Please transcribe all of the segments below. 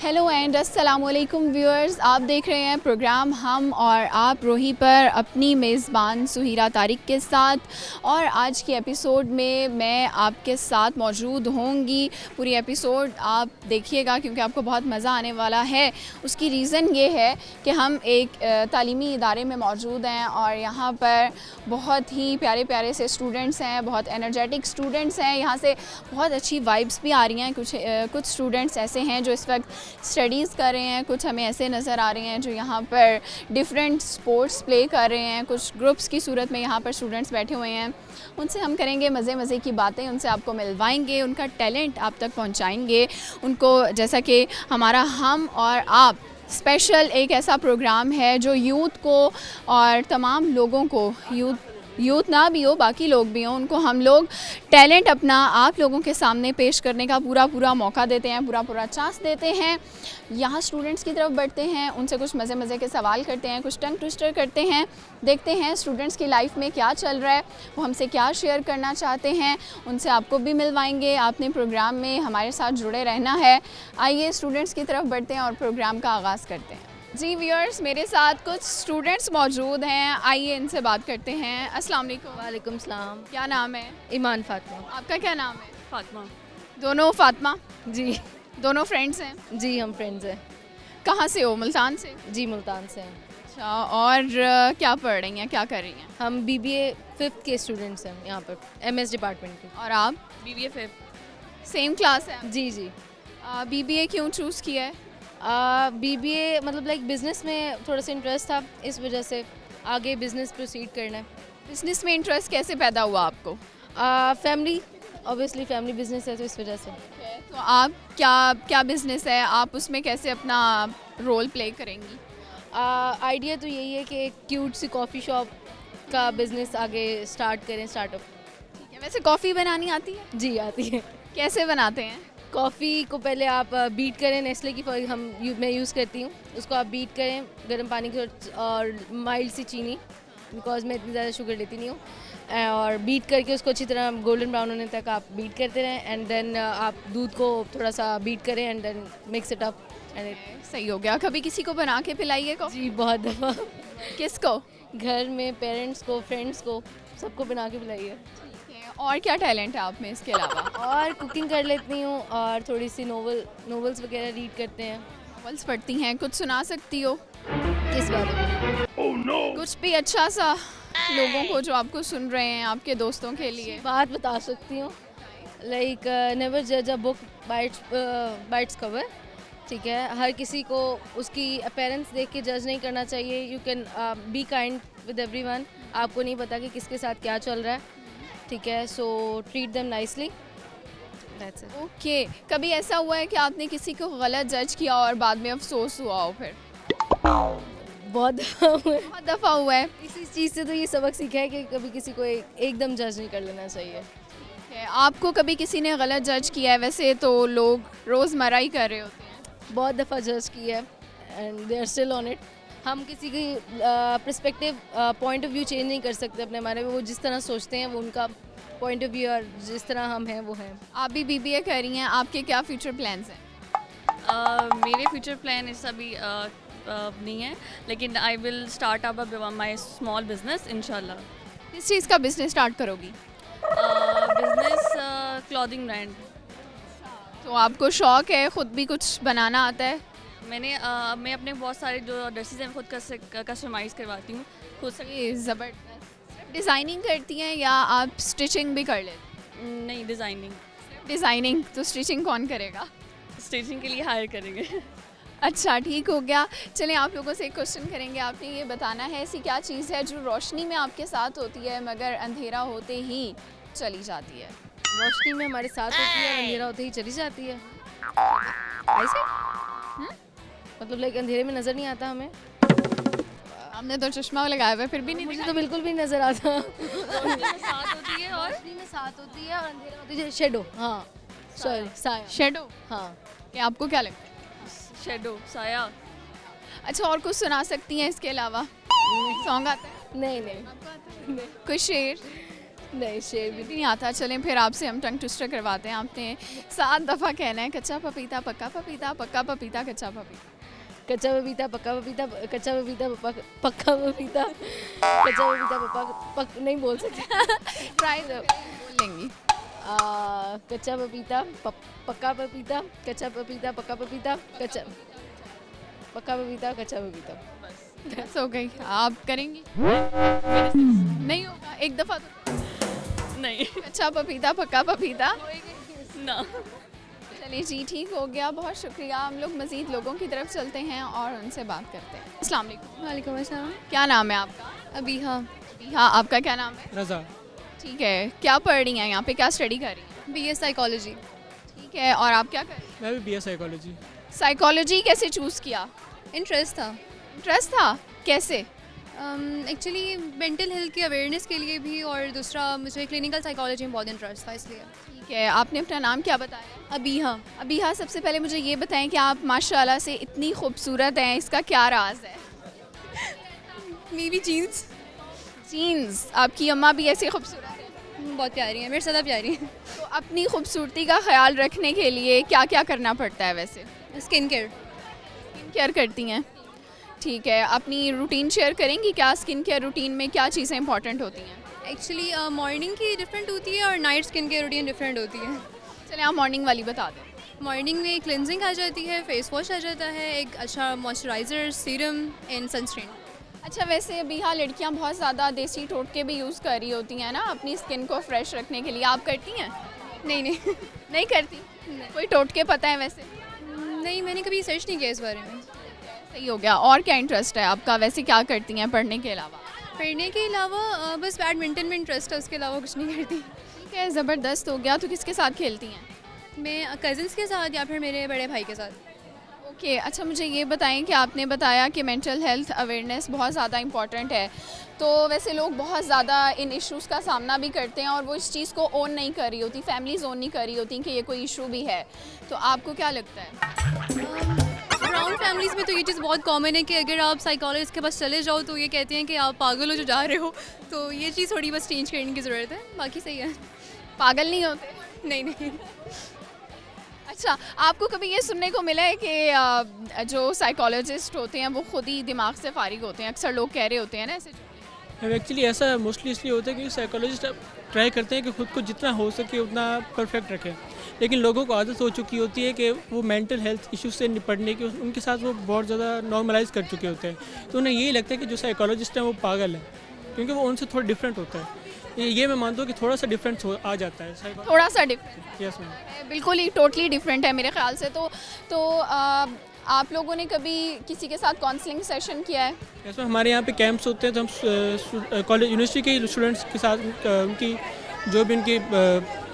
Hello and अस्सलाम वालेकुम viewers, आप देख रहे हैं प्रोग्राम हम और आप रोही पर अपनी मेज़बान सुहीरा तारिक के साथ। और आज के एपिसोड में मैं आपके साथ मौजूद होंगी। पूरी एपिसोड आप देखिएगा क्योंकि आपको बहुत मज़ा आने वाला है। उसकी रीज़न ये है कि हम एक तालीमी इदारे में मौजूद हैं और यहाँ पर बहुत ही प्यारे प्यारे से स्टूडेंट्स हैं, बहुत एनर्जेटिक स्टूडेंट्स हैं। यहाँ से बहुत अच्छी वाइब्स भी आ रही हैं। कुछ स्टूडेंट्स ऐसे हैं जो इस वक्त स्टडीज़ कर रहे हैं, कुछ हमें ऐसे नज़र आ रहे हैं जो यहाँ पर डिफरेंट स्पोर्ट्स प्ले कर रहे हैं। कुछ ग्रुप्स की सूरत में यहाँ पर स्टूडेंट्स बैठे हुए हैं। उनसे हम करेंगे मज़े की बातें, उनसे आपको मिलवाएंगे, उनका टैलेंट आप तक पहुँचाएंगे उनको। जैसा कि हमारा हम और आप स्पेशल एक ऐसा प्रोग्राम है जो यूथ को और तमाम लोगों को, यूथ ना भी हो, बाकी लोग भी हों, उनको हम लोग टैलेंट अपना आप लोगों के सामने पेश करने का पूरा मौका देते हैं, पूरा चांस देते हैं। यहाँ स्टूडेंट्स की तरफ बढ़ते हैं, उनसे कुछ मज़े के सवाल करते हैं, कुछ टंग ट्विस्टर करते हैं, देखते हैं स्टूडेंट्स की लाइफ में क्या चल रहा है, वो हमसे क्या शेयर करना चाहते हैं, उनसे आपको भी मिलवाएंगे। आपने प्रोग्राम में हमारे साथ जुड़े रहना है। आइए स्टूडेंट्स की तरफ बढ़ते हैं और प्रोग्राम का आगाज़ करते हैं। जी व्यूअर्स, मेरे साथ कुछ स्टूडेंट्स मौजूद हैं, आइए इनसे बात करते हैं। अस्सलाम वालेकुम। वालेकुम सलाम। क्या नाम है? ईमान फातिमा। आपका क्या नाम है? फातिमा। दोनों फातिमा? जी दोनों फ्रेंड्स हैं? जी हम फ्रेंड्स हैं। कहाँ से हो? मुल्तान से? जी मुल्तान से हैं। अच्छा, और क्या पढ़ रही हैं, क्या कर रही हैं? हम BBA 5th के स्टूडेंट्स हैं यहाँ पर, MS डिपार्टमेंट के। और आप? BBA 5th। सेम क्लास है? जी जी। BBA क्यों चूज़ किया है? BBA मतलब लाइक बिज़नेस में थोड़ा सा इंटरेस्ट था, इस वजह से आगे बिज़नेस प्रोसीड करना है। बिज़नेस में इंटरेस्ट कैसे पैदा हुआ आपको? फैमिली, ऑब्वियसली फैमिली बिज़नेस है तो इस वजह से। तो आप क्या बिज़नेस है, आप उसमें कैसे अपना रोल प्ले करेंगी? आइडिया तो यही है कि एक क्यूट सी कॉफ़ी शॉप का बिज़नेस आगे स्टार्ट करें, स्टार्टअप। ठीक है। वैसे कॉफ़ी बनानी आती है? जी आती है। कैसे बनाते हैं? कॉफ़ी को पहले आप बीट करें, नेस्ले की मैं यूज़ करती हूँ, उसको आप बीट करें गर्म पानी के और माइल्ड सी चीनी, बिकॉज मैं इतनी ज़्यादा शुगर लेती नहीं हूँ, और बीट करके उसको अच्छी तरह गोल्डन ब्राउन होने तक आप बीट करते रहें। एंड देन आप दूध को थोड़ा सा बीट करें and then mix it up and सही हो गया। कभी किसी को बना के पिलाई है कॉफ़ी? जी बहुत दफ़ा। किसको? घर में पेरेंट्स को, फ्रेंड्स को, सबको बना के पिलाई है। और क्या टैलेंट है आप में इसके अलावा? और कुकिंग कर लेती हूँ और थोड़ी सी नॉवेल्स वगैरह रीड करते हैं। नॉवेल्स पढ़ती हैं? कुछ सुना सकती हो? किस बारे में? कुछ भी अच्छा सा लोगों को जो आपको सुन रहे हैं, आपके दोस्तों के लिए। बात बता सकती हूँ, लाइक नेवर जज a book by its cover. ठीक है, हर किसी को उसकी अपीयरेंस देख के जज नहीं करना चाहिए। You can be kind with everyone. आपको नहीं पता कि किसके साथ क्या चल रहा है, ठीक है, so treat them nicely, that's it. Okay. कभी ऐसा हुआ है कि आपने किसी को गलत जज किया और बाद में अफसोस हुआ हो? फिर बहुत दफ़ा हुआ है। बहुत दफ़ा हुआ है। इसी चीज़ से तो ये सबक सीखा है कि कभी किसी को एकदम जज नहीं कर लेना चाहिए। ठीक है। आपको कभी किसी ने गलत जज किया है? वैसे तो लोग रोज़मर्रा ही कर रहे होते हैं। बहुत दफ़ा जज किया है and they are still on it. हम किसी की perspective point of view change नहीं कर सकते अपने बारे में। वो जिस तरह सोचते हैं वो उनका पॉइंट ऑफ व्यू, और जिस तरह हम हैं वो हैं। आप भी BBA कर रही हैं, आपके क्या फ्यूचर प्लान्स हैं? मेरे फ्यूचर प्लान इस अभी नहीं है, लेकिन I will start up my small business इंशाल्लाह। किस चीज़ का बिज़नेस स्टार्ट करोगी? Business clothing brand. तो आपको शौक है, ख़ुद भी कुछ बनाना आता है? मैं अपने बहुत सारे जो ड्रेसेस हैं खुद कस्टमाइज़ करवाती हूँ खुद से। ये ज़बरदस्त। डिज़ाइनिंग करती हैं या आप स्टिचिंग भी कर लेते नहीं, डिज़ाइनिंग। हैं? डिज़ाइनिंग तो स्टिचिंग कौन करेगा? स्टिचिंग के लिए हायर करेंगे। अच्छा, ठीक हो गया। चलें, आप लोगों से एक क्वेश्चन करेंगे। आपने ये बताना है ऐसी क्या चीज़ है जो रोशनी में आपके साथ होती है मगर अंधेरा होते ही चली जाती है? रोशनी में हमारे साथ होती है, अंधेरा होते ही चली जाती है। ऐसे मतलब लाइक अंधेरे में नज़र नहीं आता हमें। हमने तो चश्मा लगाया हुआ है, फिर भी नहीं मुझे तो बिल्कुल भी नज़र आता। साथ होती है और रोशनी में साथ होती है और अंधेरा होती है शेडो। हाँ सॉरी, साया। शेडो। हाँ, ये आपको क्या लगता है? शेडो, साया। अच्छा, और कुछ सुना सकती हैं इसके अलावा? सॉन्ग आता है? नहीं। कोई शेर? नहीं शेर भी नहीं आता। चलें फिर आपसे हम टंग ट्विस्टर करवाते हैं। आपने 7 दफ़ा कहना है कच्चा पपीता पक्का पपीता, पक्का पपीता कच्चा पपीता। कच्चा पपीता पक्का पपीता, कच्चा पपीता पक्का पपीता, कच्चा पपीता पक नहीं बोल सकते। ट्राई बोल लेंगी। कच्चा पपीता पक्का पपीता, कच्चा पपीता पक्का पपीता, कच्चा पक्का पपीता, कच्चा पपीता। बस हो गई। आप करेंगी? नहीं होगा, एक दफ़ा तो। नहीं कच्चा पपीता पक्का पपीता। ना। चलिए जी, ठीक हो गया, बहुत शुक्रिया। हम लोग मज़ीद लोगों की तरफ चलते हैं और उनसे बात करते हैं। अस्सलाम वालेकुम। वालेकुम अस्सलाम। क्या नाम है आपका? अभी हाँ हाँ, आपका क्या नाम है? रज़ा। ठीक है, क्या पढ़ रही हैं यहाँ पे, क्या स्टडी कर रही हैं? BA psychology. ठीक है, और आप क्या कर रही हैं? मैं भी BA साइकोलॉजी। साइकोलॉजी कैसे चूज़ किया? इंटरेस्ट था इंटरेस्ट था? कैसे? एक्चुअली मेंटल हेल्थ की अवेयरनेस के लिए भी, और दूसरा मुझे क्लिनिकल साइकोलॉजी में बहुत इंटरेस्ट था इसलिए। ठीक है, आपने अपना नाम क्या बताया? अभी हाँ अभी हाँ, सबसे पहले मुझे ये बताएं कि आप माशाल्लाह से इतनी खूबसूरत हैं, इसका क्या राज है? मेरी जीन्स जीन्स। आपकी अम्मा भी ऐसी खूबसूरत है? बहुत प्यारी है, मेरे से ज़्यादा प्यारी है। तो अपनी खूबसूरती का ख्याल रखने के लिए क्या क्या करना पड़ता है वैसे? Skin care. स्किन केयर करती हैं? ठीक है, अपनी रूटीन शेयर करेंगी क्या? स्किन केयर रूटीन में क्या चीज़ें इंपॉर्टेंट होती हैं? एक्चुअली मॉर्निंग की डिफरेंट होती है और night skin care routine different होती है। चलिए आप मॉर्निंग वाली बता दें। मॉर्निंग में क्लिनजिंग आ जाती है, फेस वॉश आ जाता है, एक अच्छा मॉइस्चराइज़र, सीरम एंड सनस्क्रीन। अच्छा, वैसे अभी हाँ लड़कियाँ बहुत ज़्यादा देसी टोटके भी यूज़ कर रही होती हैं ना अपनी स्किन को फ्रेश रखने के लिए, आप करती हैं? नहीं नहीं नहीं करती? कोई टोटके पता है वैसे? नहीं, मैंने कभी सर्च नहीं किया इस बारे में। सही हो गया। और क्या इंटरेस्ट है आपका, वैसे क्या करती हैं पढ़ने के अलावा? पढ़ने के अलावा बस बैडमिंटन में इंटरेस्ट है, उसके अलावा कुछ नहीं करती। ठीक है, ज़बरदस्त हो गया। तो किसके साथ खेलती हैं? मैं कज़न्स के साथ या फिर मेरे बड़े भाई के साथ। ओके, अच्छा मुझे ये बताएं कि आपने बताया कि मेंटल हेल्थ अवेयरनेस बहुत ज़्यादा इम्पॉर्टेंट है, तो वैसे लोग बहुत ज़्यादा इन इश्यूज़ का सामना भी करते हैं और वो इस चीज़ को ओन नहीं कर रही होती, फैमिलीज़ ओन नहीं कर रही होती कि ये कोई इशू भी है, तो आपको क्या लगता है? अराउंड फैमिलीज़ में तो ये चीज़ बहुत कॉमन है कि अगर आप साइकोलॉजिस्ट के पास चले जाओ तो ये कहते हैं कि आप पागल हो जो जा रहे हो, तो ये चीज़ थोड़ी बस चेंज करने की ज़रूरत है, बाकी सही है। पागल नहीं होते? नहीं नहीं अच्छा, आपको कभी ये सुनने को मिला है कि जो साइकोलॉजिस्ट होते हैं वो खुद ही दिमाग से फारिग होते हैं? अक्सर लोग कह रहे होते हैं ना ऐसे। एक्चुअली ऐसा मोस्टली इसलिए होता है कि साइकोलॉजिस्ट ट्राई करते हैं कि खुद को जितना हो सके उतना परफेक्ट रखें, लेकिन लोगों को आदत हो चुकी होती है कि वो मेंटल हेल्थ इश्यूज से निपटने की उनके साथ वो बहुत ज़्यादा नॉर्मलाइज कर चुके होते हैं, तो उन्हें यही लगता है कि जो साइकोलॉजिस्ट हैं वो पागल है, क्योंकि वो उनसे थोड़ा डिफरेंट होता है। ये मैं मानता हूँ कि थोड़ा सा डिफरेंस आ जाता है। थोड़ा सा डिफरेंट? यस मैम, बिल्कुल ही टोटली डिफरेंट है मेरे ख्याल से। तो आप लोगों ने कभी किसी के साथ काउंसलिंग सेशन किया है? ऐसे हमारे यहाँ पे कैंप्स होते हैं, तो हम कॉलेज यूनिवर्सिटी के स्टूडेंट्स के साथ उनकी जो भी उनकी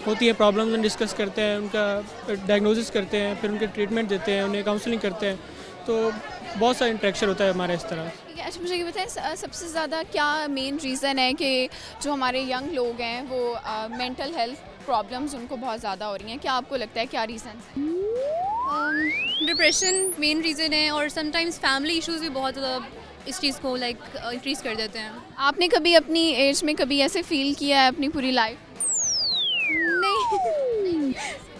होती है प्रॉब्लम डिस्कस करते हैं, उनका डायग्नोसिस करते हैं, फिर उनके ट्रीटमेंट देते हैं, उन्हें काउंसलिंग करते हैं, तो बहुत सारा इंटरेक्शन होता है हमारा इस तरह। ठीक है, अच्छा मुझे ये बताएं सबसे ज़्यादा क्या मेन रीज़न है कि जो हमारे यंग लोग हैं वो मेंटल हेल्थ प्रॉब्लम्स उनको बहुत ज़्यादा हो रही हैं, क्या आपको लगता है क्या रीज़न है? डिप्रेशन मेन रीज़न है, और समटाइम्स फैमिली इश्यूज भी बहुत ज़्यादा इस चीज़ को इंक्रीज़ कर देते हैं। आपने कभी अपनी एज में कभी ऐसे फील किया है अपनी पूरी लाइफ? नहीं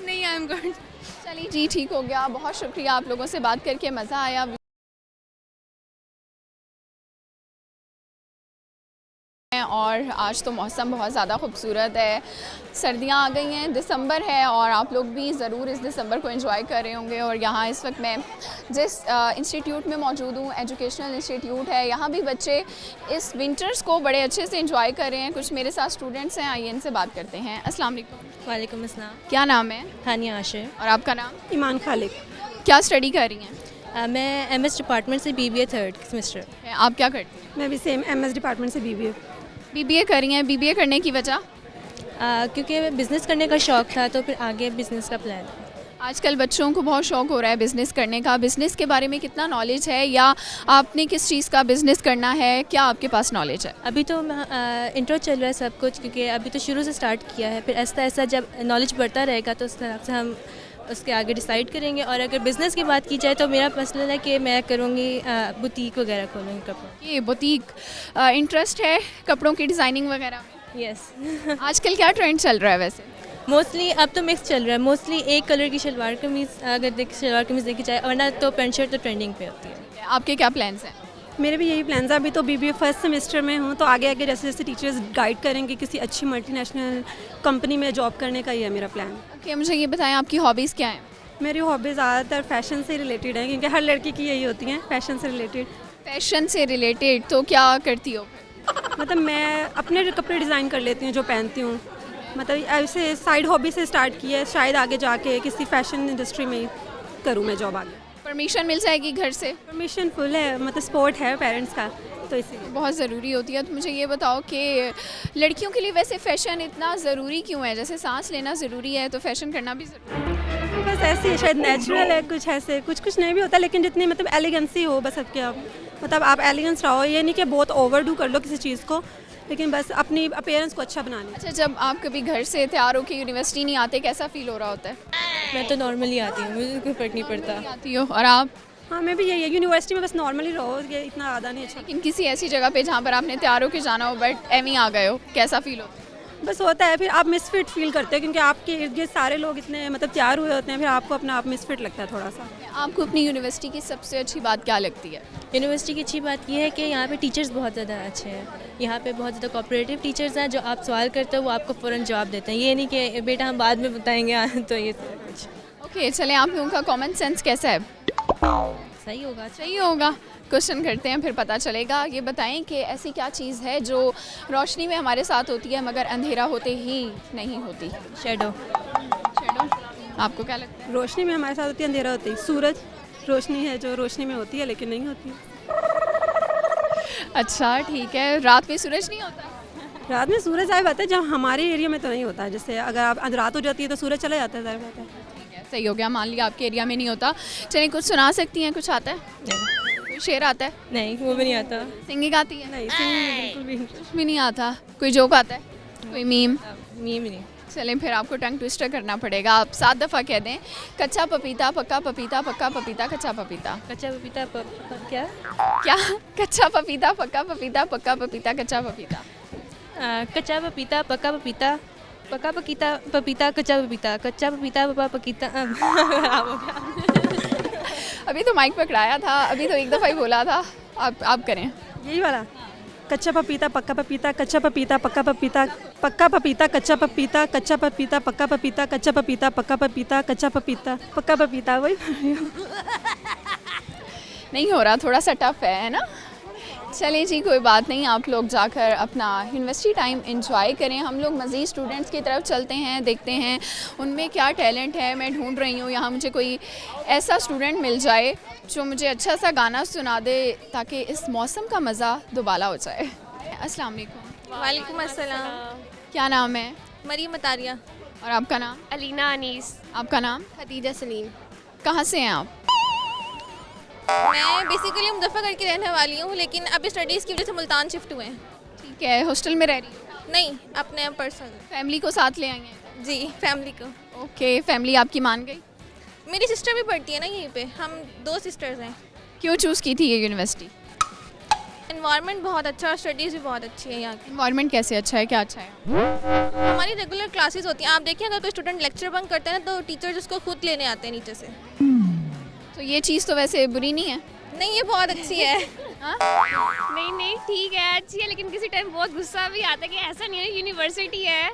नहीं, आई एम गुड। चलिए जी, ठीक हो गया, बहुत शुक्रिया, आप लोगों से बात करके मज़ा आया। और आज तो मौसम बहुत ज़्यादा खूबसूरत है, सर्दियाँ आ गई हैं, दिसंबर है और आप लोग भी ज़रूर इस दिसंबर को एंजॉय कर रहे होंगे। और यहाँ इस वक्त मैं जिस इंस्टीट्यूट में मौजूद हूँ, एजुकेशनल इंस्टीट्यूट है, यहाँ भी बच्चे इस विंटर्स को बड़े अच्छे से एंजॉय कर रहे हैं। कुछ मेरे साथ स्टूडेंट्स हैं, आइए इनसे बात करते हैं। अस्सलाम वालेकुम। वालेकुम अस्सलाम। क्या नाम है? हानिया आशिर। और आपका नाम? ईमान खालिक। क्या स्टडी कर रही हैं? मैं MS डिपार्टमेंट से BBA 3rd सेमेस्टर। आप क्या करती हैं? मैं भी सेम MS डिपार्टमेंट से BBA। BBA कर रही हैं। BBA करने की वजह? क्योंकि बिज़नेस करने का शौक़ था, तो फिर आगे बिज़नेस का प्लान। आजकल बच्चों को बहुत शौक़ हो रहा है बिज़नेस करने का। बिज़नेस के बारे में कितना नॉलेज है, या आपने किस चीज़ का बिज़नेस करना है, क्या आपके पास नॉलेज है? अभी तो इंट्रो चल रहा है सब कुछ, क्योंकि अभी तो शुरू से स्टार्ट किया है, फिर ऐसा ऐसा जब नॉलेज बढ़ता रहेगा तो उस तरह से हम उसके आगे डिसाइड करेंगे। और अगर बिज़नेस की बात की जाए तो मेरा मसला है कि मैं करूँगी बुटीक वगैरह खोलूँगी कपड़ों। ये बुटीक इंटरेस्ट है कपड़ों की डिज़ाइनिंग वगैरह में? यस आजकल क्या ट्रेंड चल रहा है वैसे? मोस्टली अब तो मिक्स चल रहा है, मोस्टली एक कलर की शलवार कमीज़ अगर शलवार कमीज़ देखी जाए, वरना तो पैंट शर्ट तो ट्रेंडिंग पे होती है। आपके क्या प्लान्स हैं? मेरे भी यही प्लान्स हैं। अभी तो बीबीए फर्स्ट सेमेस्टर में हूँ, तो आगे आगे जैसे जैसे टीचर्स गाइड करेंगे किसी अच्छी मल्टीनेशनल कंपनी में जॉब करने का ही है मेरा प्लान। ओके, मुझे ये बताएं आपकी हॉबीज़ क्या हैं? मेरी हॉबीज़ ज़्यादातर फैशन से रिलेटेड है, क्योंकि हर लड़की की यही होती हैं, फैशन से रिलेटेड। फैशन से रिलेटेड तो क्या करती हो? मतलब मैं अपने कपड़े डिज़ाइन कर लेती हूँ जो पहनती हूँ। मतलब ऐसे साइड हॉबी से स्टार्ट की है, शायद आगे जाके किसी फैशन इंडस्ट्री में ही करूँ मैं जॉब आगे। परमिशन मिल जाएगी घर से? परमिशन फुल है, मतलब सपोर्ट है पेरेंट्स का, तो इसीलिए। बहुत ज़रूरी होती है। तो मुझे ये बताओ कि लड़कियों के लिए वैसे फ़ैशन इतना ज़रूरी क्यों है? जैसे सांस लेना ज़रूरी है तो फैशन करना भी ज़रूरी है। बस ऐसे ही शायद नेचुरल है, कुछ ऐसे कुछ नहीं भी होता, लेकिन जितनी मतलब एलिगेंसी हो बस सबके। आप मतलब आप एलिगेंस रहो, ये नहीं कि बहुत ओवरडू कर लो किसी चीज़ को, लेकिन बस अपनी अपीयरेंस को अच्छा बनाना। अच्छा, जब आप कभी घर से तैयार होकर यूनिवर्सिटी नहीं आते, कैसा फील हो रहा होता है? मैं तो नॉर्मली आती हूँ, मुझे कोई फ़र्क नहीं पड़ता। नहीं आती हो? और आप? हाँ, मैं भी यही है, यूनिवर्सिटी में बस नॉर्मली रहो, ये इतना ज़्यादा नहीं अच्छा। लेकिन किसी ऐसी जगह पे जहाँ पर आपने तैयार होकर जाना हो बट एम ही आ गए हो, कैसा फील होता है? बस होता है, फिर आप मिसफिट फील करते हो, क्योंकि आपके इर्द गिर्द सारे लोग इतने मतलब तैयार हुए होते हैं, फिर आपको अपना आप मिसफिट लगता है थोड़ा सा। आपको अपनी यूनिवर्सिटी की सबसे अच्छी बात क्या लगती है? यूनिवर्सिटी की अच्छी बात यह है कि यहाँ पे टीचर्स बहुत ज़्यादा अच्छे हैं। यहाँ पे बहुत ज़्यादा कोऑपरेटिव टीचर्स हैं, जो आप सवाल करते हो वो आपको फ़ौरन जवाब देते हैं। ये नहीं कि बेटा हम बाद में बताएंगे तो ये सब कुछ। ओके, चलें, आप लोगों का कॉमन सेंस कैसा है? सही होगा। सही होगा। क्वेश्चन करते हैं, फिर पता चलेगा। ये बताएं कि ऐसी क्या चीज़ है जो रोशनी में हमारे साथ होती है मगर अंधेरा होते ही नहीं होती? शेडो। शेडो। आपको क्या लगता है? रोशनी में हमारे साथ होती है, अंधेरा होती है। सूरज रोशनी है जो रोशनी में होती है लेकिन नहीं होती। अच्छा, ठीक है। रात में सूरज नहीं होता? रात में सूरज ज़ाहिर बात है, जब हमारे एरिया में तो नहीं होता है। जैसे अगर आप रात हो जाती है तो सूरज चला जाता है, ज़ाहिर बात है। ठीक है, सही हो गया। मान लिया आपके एरिया में नहीं होता। चलिए, कुछ सुना सकती हैं? कुछ आता है? कोई शेर आता है? नहीं, वो भी नहीं आता। सिंगिंग आती है? नहीं, सिंगिंग बिल्कुल भी। कुछ भी नहीं आता। कोई जोक आता है? कोई मीम? ये भी नहीं। चलें, फिर आपको टंग ट्विस्टर करना पड़ेगा। आप 7 दफ़ा कह दें। कच्चा पपीता, पक्का पपीता, पक्का पपीता, कच्चा पपीता। कच्चा पपीता क्या? क्या? कच्चा पपीता, पक्का पपीता, पक्का पपीता, कच्चा पपीता। कच्चा पपीता, पक्का पपीता, पक्का पपीता, पपीता, कच्चा पपीता, कच्चा पपीता, पप्पा पपीता। अभी तो माइक पकड़ाया था, अभी तो एक दफ़ा ही बोला था। आप करें। यही वाला कच्चा पपीता, पक्का पपीता, कच्चा पपीता, पक्का पपीता, पक्का पपीता, कच्चा पपीता, कच्चा पपीता, पक्का पपीता, कच्चा पपीता, पक्का पपीता, कच्चा पपीता, पक्का पपीता। वही नहीं हो रहा, थोड़ा सा टफ है ना? चलें जी, कोई बात नहीं। आप लोग जाकर अपना यूनिवर्सिटी टाइम एंजॉय करें। हम लोग मज़ीद स्टूडेंट्स की तरफ चलते हैं, देखते हैं उनमें क्या टैलेंट है। मैं ढूंढ रही हूँ यहाँ मुझे कोई ऐसा स्टूडेंट मिल जाए जो मुझे अच्छा सा गाना सुना दे, ताकि इस मौसम का मज़ा दुबाला हो जाए। अस्सलाम वालेकुम। वालेकुम अस्सलाम। क्या नाम है? मरीम अतारिया। और आपका नाम? अलीना अनीस। आपका नाम? खदीजा सलीम। कहाँ से हैं आप? मैं बेसिकली मुजफ्फरगढ़ की रहने वाली हूँ, लेकिन अभी स्टडीज़ की वजह से मुल्तान शिफ्ट हुए हैं। ठीक है, हॉस्टल में रह रही हूँ? नहीं, अपने पर्सनल। फैमिली को साथ ले आई हैं? जी, फैमिली को। ओके, फैमिली आपकी मान गई? मेरी सिस्टर भी पढ़ती है ना यहीं पे, हम 2 सिस्टर्स हैं। क्यों चूज़ की थी ये यूनिवर्सिटी? इन्वायरमेंट बहुत अच्छा और स्टडीज़ भी बहुत अच्छी है यहाँ की। इन्वायरमेंट कैसे अच्छा है, क्या अच्छा है? हमारी रेगुलर क्लासेस होती हैं। आप देखिए, अगर कोई स्टूडेंट लेक्चर बंक करते हैं ना, तो टीचर्स उसको खुद लेने आते हैं नीचे से। तो ये चीज़ तो वैसे बुरी नहीं है? नहीं, ये बहुत अच्छी है। नहीं ठीक है, अच्छी है, लेकिन किसी टाइम बहुत गुस्सा भी आता है कि ऐसा नहीं है, यूनिवर्सिटी है,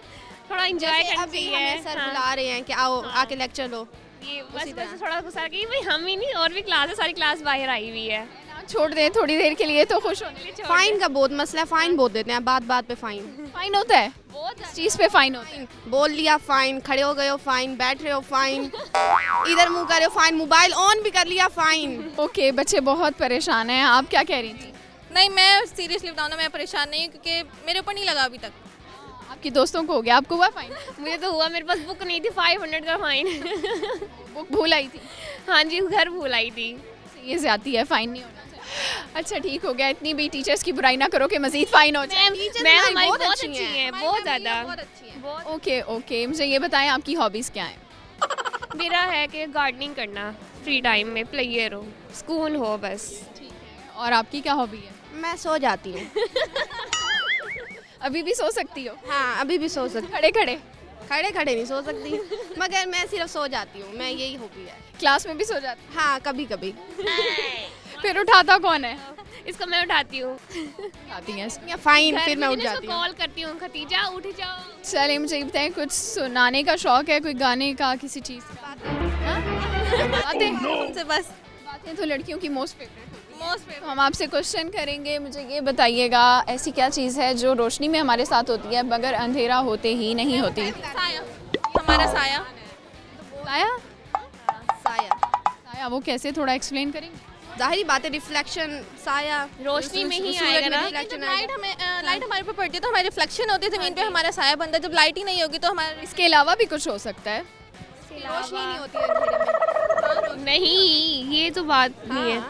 थोड़ा एंजॉय करना चाहिए। सर बुला रहे हैं कि आओ आके लेक्चर लो। ये बस थोड़ा गुस्सा कि भाई हम ही नहीं और भी क्लास है, सारी क्लास बाहर आई हुई है। छोड़ दें थोड़ी देर के लिए तो खुश होने के लिए। फाइन का बहुत मसला है, फाइन बहुत देते हैं, बात बात पे फाइन। फाइन होता है? बहुत इस चीज़ पे फाइन होता है? बोल लिया फाइन, खड़े हो गए हो फाइन, बैठ रहे हो फाइन, इधर मुंह कर रहे हो फाइन, मोबाइल ऑन भी कर लिया फाइन। ओके, बच्चे बहुत परेशान हैं। आप क्या कह रही थी? नहीं, मैं सीरियसली बताऊँ ना, मैं परेशान नहीं हूँ, क्योंकि मेरे ऊपर नहीं लगा अभी तक। आपकी दोस्तों को हो गया, आपको हुआ फाइन? मुझे तो हुआ, मेरे पास बुक नहीं थी, 500 का फाइन। बुक भूल आई थी? हाँ जी, घर भूल आई थी। ये ज़्यादती है, फाइन नहीं होना चाहिए। अच्छा, ठीक हो गया। इतनी भी टीचर्स की बुराई ना करो कि मज़ीद फाइन हो जाए। मैम हमारी बहुत अच्छी है, बहुत ज़्यादा। ओके ओके, मुझे ये बताएं आपकी हॉबीज़ क्या हैं? मेरा है कि गार्डनिंग करना, फ्री टाइम में प्लेयर हो, सुकून हो बस। ठीक है, और आपकी क्या हॉबी है? मैं सो जाती हूँ। अभी भी सो सकती हो? हाँ अभी भी सो सकती, खड़े खड़े? खड़े खड़े नहीं सो सकती, मगर मैं सिर्फ सो जाती हूँ, मैं यही हॉबी है। क्लास में भी सो जाती? हाँ कभी कभी। फिर उठाता कौन है? इसको मैं उठाती हूँ, आती हैं। या फाइन फिर मैं उठ जाती हूँ। कॉल करती हूँ, खतीजा उठ जाओ। चलिए मुझे ये बताएं, कुछ सुनाने का शौक है, कोई गाने का, किसी चीज़ का? हाँ? बातें? उनसे बस बातें तो लड़कियों की मोस्ट फेवरेट होती है। तो हम आपसे क्वेश्चन करेंगे, मुझे ये बताइएगा ऐसी क्या चीज़ है जो रोशनी में हमारे साथ होती है मगर अंधेरा होते ही नहीं होती? हमारा साया। साया? साया, साया वो कैसे, थोड़ा एक्सप्लेन करेंगे? जाहिर बात है, रिफ्लेक्शन, साया रोशनी में ही सूरज आएगा ना। रिफ्लेक्शन लाइट हमारे ऊपर पड़ती है तो हमारी रिफ्लेक्शन होती है ज़मीन पे, हमारा साया बनता है। जब लाइट ही नहीं होगी तो हमारा इसके अलावा भी कुछ हो सकता है? रोशनी नहीं होती है अंधेरे में। नहीं, ये तो बात नहीं है।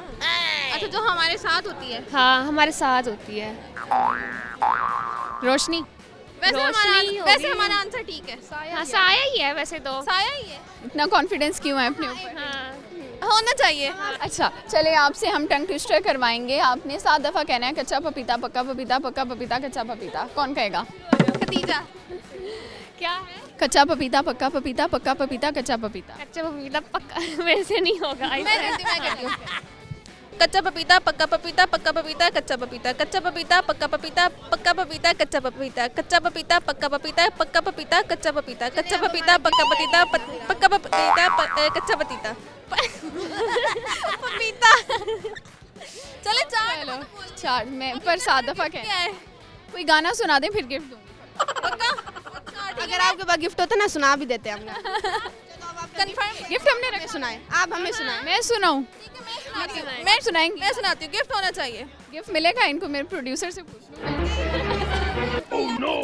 अच्छा जो हमारे साथ होती है। हाँ हमारे साथ होती है रोशनी? वैसे हमारा आंसर ठीक है, हाँ साया ही है वैसे तो। साया ही है, इतना कॉन्फिडेंस क्यों है अपने ऊपर? हाँ होना चाहिए। अच्छा चलिए आपसे हम टंग ट्विस्टर करवाएंगे। आपने 7 दफ़ा कहना है कच्चा पपीता पक्का पपीता, पक्का पपीता कच्चा पपीता। कौन कहेगा? खतीजा। क्या है? कच्चा पपीता पक्का पपीता, पक्का पपीता कच्चा पपीता। कच्चा पपीता पक्का मेरे से नहीं होगा। मैं करती हूँ। कच्चा पपीता पक्का पपीता, पक्का पपीता कच्चा पपीता, कच्चा पपीता पक्का पपीता, पक्का पपीता कच्चा पपीता, कच्चा पपीता पक्का पपीता, पक्का पपीता कच्चा पपीता, कच्चा पपीता पक्का पपीता, पक्का पपीता कच्चा पपीता, पपीता। चले चलो 4 में पर 7 दफ़ा कहना है। कोई गाना सुना दें फिर गिफ्ट दूँगी। अगर आपके पास गिफ्ट होता ना सुना भी देते हम। कंफर्म। गिफ्ट हमने रखा, सुनाए, आप हमें सुनाए। मैं सुनाऊँ? मैं सुनाएंगी। मैं सुनाती हूँ, गिफ्ट होना चाहिए। गिफ्ट मिलेगा इनको, मेरे प्रोड्यूसर से पूछ लूँ।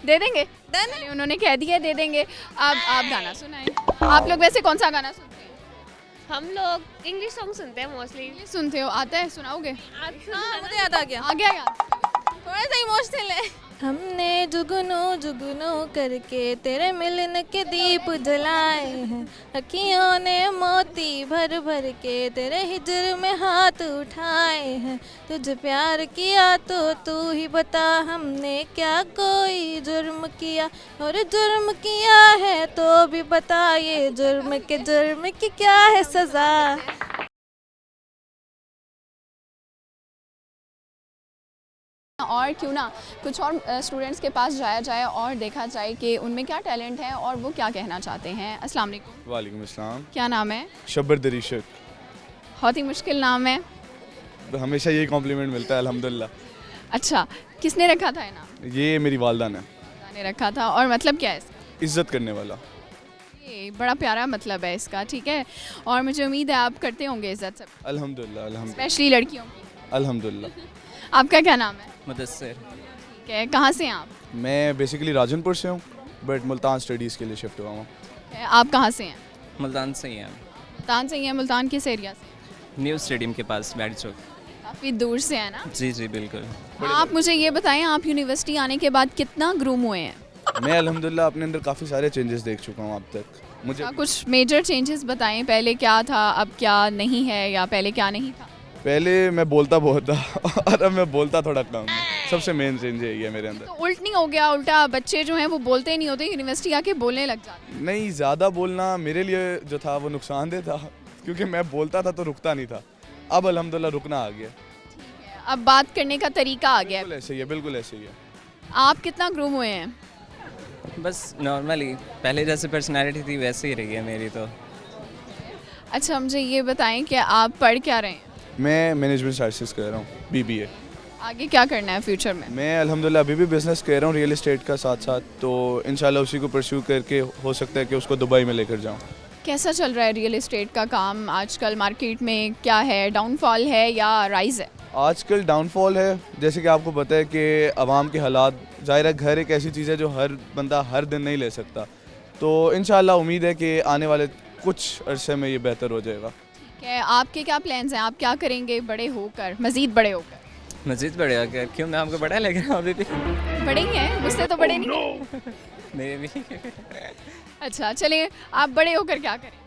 दे देंगे? चलिए उन्होंने कह दिया दे देंगे। अब आप गाना सुनाएं। आप लोग वैसे कौन सा गाना सुनते हैं? हम लोग इंग्लिश सॉन्ग सुनते हैं मोस्टली। सुनते हो? आता है? सुनाओगे? मुझे याद आ गया। आ गया याद? थोड़ा सा इमोशनल है। हमने जुगनू जुगनू करके तेरे मिलन के दीप जलाए हैं, अखियों ने मोती भर भर के तेरे हिजर में हाथ उठाए हैं। तुझे प्यार किया तो तू ही बता, हमने क्या कोई जुर्म किया, और जुर्म किया है तो भी बता, ये जुर्म की क्या है सज़ा। और क्यों ना कुछ और स्टूडेंट्स के पास जाया जाए और देखा जाए कि उनमें क्या टैलेंट है और वो क्या कहना चाहते हैं। अस्सलाम वालेकुम। वालेकुम अस्सलाम। क्या नाम है? शब्बर दरीशक। बहुत ही मुश्किल नाम है। हमेशा यही कॉम्प्लीमेंट मिलता है अल्हम्दुलिल्लाह। अच्छा किसने रखा था ये नाम? ये मेरी वालदा ने ने रखा था। और मतलब क्या है इसका? इज्जत करने वाला। ये बड़ा प्यारा मतलब है इसका, ठीक है। और मुझे उम्मीद है आप करते होंगे इज्जत सब, अल्हम्दुलिल्लाह अल्हम्दुलिल्लाह स्पेशली लड़कियों की। अल्हम्दुलिल्लाह। आपका क्या नाम है? मुदस्सिर। ठीक है, कहाँ से हैं आप? मैं बेसिकली राजनपुर से हूँ बट मुल्तान स्टडीज़ के लिए शिफ्ट हुआ हूँ। आप कहाँ से हैं? मुल्तान से ही हैं। मुल्तान से ही हैं। मुल्तान किस एरिया से? न्यू स्टेडियम के पास बैड चौक। काफ़ी दूर से है ना? जी जी बिल्कुल। आप मुझे ये बताएं, आप यूनिवर्सिटी आने के बाद कितना ग्रूम हुए हैं? मैं अल्हम्दुलिल्लाह अपने अंदर काफ़ी सारे चेंजेस देख चुका हूँ अब तक। मुझे कुछ मेजर चेंजेस बताएं, पहले क्या था अब क्या नहीं है, या पहले क्या नहीं था? पहले मैं बोलता बहुत था और अब मैं बोलता थोड़ा कम। सबसे मेन चेंज यही है मेरे अंदर। तो उल्ट नहीं हो गया? उल्टा बच्चे जो हैं वो बोलते नहीं होते, यूनिवर्सिटी आके बोलने लग जाते? नहीं, ज़्यादा बोलना मेरे लिए जो था वो नुकसानदेह था क्योंकि मैं बोलता था तो रुकता नहीं था। अब अल्हम्दुलिल्लाह रुकना आ गया। अब बात करने का तरीका आ गया। बिल्कुल ऐसे ही है, बिल्कुल ऐसे ही है। आप कितना ग्रूम हुए हैं? बस नॉर्मली पहले जैसे पर्सनैलिटी थी वैसे ही रही है मेरी तो। अच्छा मुझे ये बताएं कि आप पढ़ क्या रहे हैं? मैं मैनेजमेंट स्टडीज़ कर रहा हूँ, BBA। आगे क्या करना है फ्यूचर में? मैं अल्हम्दुलिल्लाह अभी भी बिज़नेस कर रहा हूँ रियल एस्टेट का साथ साथ, तो इंशाल्लाह उसी को परस्यू करके हो सकता है कि उसको दुबई में लेकर जाऊँ। कैसा चल रहा है रियल एस्टेट का काम आजकल? मार्केट में क्या है, डाउनफॉल है या राइज है? आजकल डाउनफॉल है। जैसे कि आपको पता है कि आवाम के हालात, ज़ाहिर है घर एक ऐसी चीज़ है जो हर बंदा हर दिन नहीं ले सकता, तो इंशाल्लाह उम्मीद है कि आने वाले कुछ अरसे में ये बेहतर हो जाएगा। ठीक है, आपके क्या प्लान्स हैं? आप क्या करेंगे बड़े होकर, मज़ीद बड़े होकर? मज़ीद बड़े हो गया? क्यों, मैं आपको बड़ा लग रहा हूँ अभी भी? बड़े ही हैं, मुझसे तो बड़े नहीं। मेरे भी। अच्छा चलिए, आप बड़े होकर क्या करें?